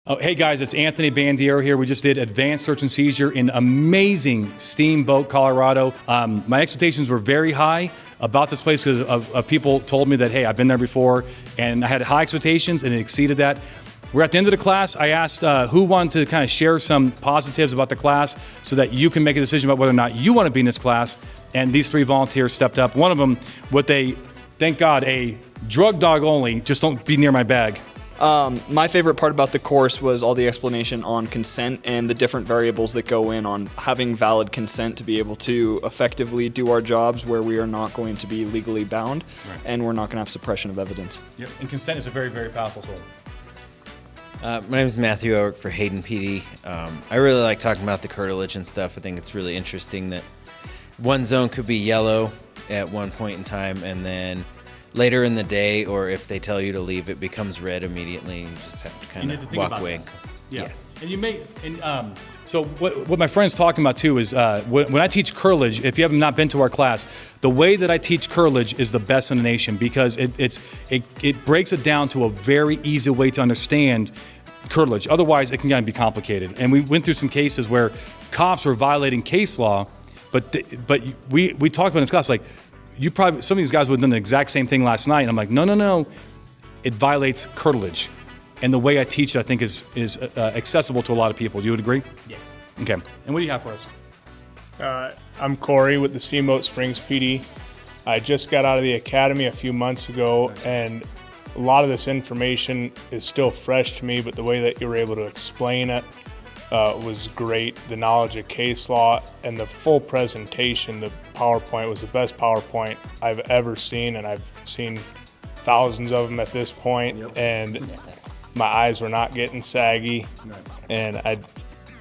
Oh, hey guys, it's Anthony Bandiero here. We just did advanced search and seizure in amazing Steamboat, Colorado. My expectations were very high about this place because of people told me that, hey, I've been there before, and I had high expectations and it exceeded that. We're at the end of the class. I asked who wanted to kind of share some positives about the class so that you can make a decision about whether or not you want to be in this class. And these three volunteers stepped up. One of them, thank God, a drug dog only, just don't be near my bag. My favorite part about the course was all the explanation on consent and the different variables that go in on having valid consent to be able to effectively do our jobs where we are not going to be legally bound, right, and we're not going to have suppression of evidence. Yep. And consent is a very, very powerful tool. My name is Matthew. I work for Hayden PD. I really like talking about the curtilage and stuff. I think it's really interesting that one zone could be yellow at one point in time, and then later in the day, or if they tell you to leave, it becomes red immediately. You just have to kind of walk away. Yeah. And you may, so what my friend's talking about too is when I teach curtilage, if you have not been to our class, the way that I teach curtilage is the best in the nation because it breaks it down to a very easy way to understand curtilage. Otherwise, it can kind of be complicated. And we went through some cases where cops were violating case law, but we talked about in this class, like, some of these guys would have done the exact same thing last night. And I'm like, no, it violates curtilage. And the way I teach it, I think, is accessible to a lot of people. You would agree? Yes. Okay. And what do you have for us? I'm Corey with the Steamboat Springs PD. I just got out of the academy a few months ago, and a lot of this information is still fresh to me, but the way that you were able to explain it was great. The knowledge of case law and the full presentation, the PowerPoint was the best PowerPoint I've ever seen, and I've seen thousands of them at this point. Yep. And my eyes were not getting saggy, and I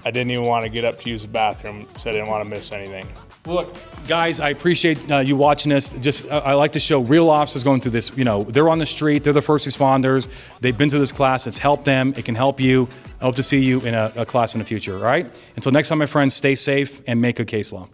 didn't even want to get up to use the bathroom because I didn't want to miss anything. Well, look, guys, I appreciate you watching this. I like to show real officers going through this. You know, they're on the street, they're the first responders, they've been through this class, it's helped them, it can help you. I hope to see you in a class in the future, all right? Until next time, my friends, stay safe and make good case law.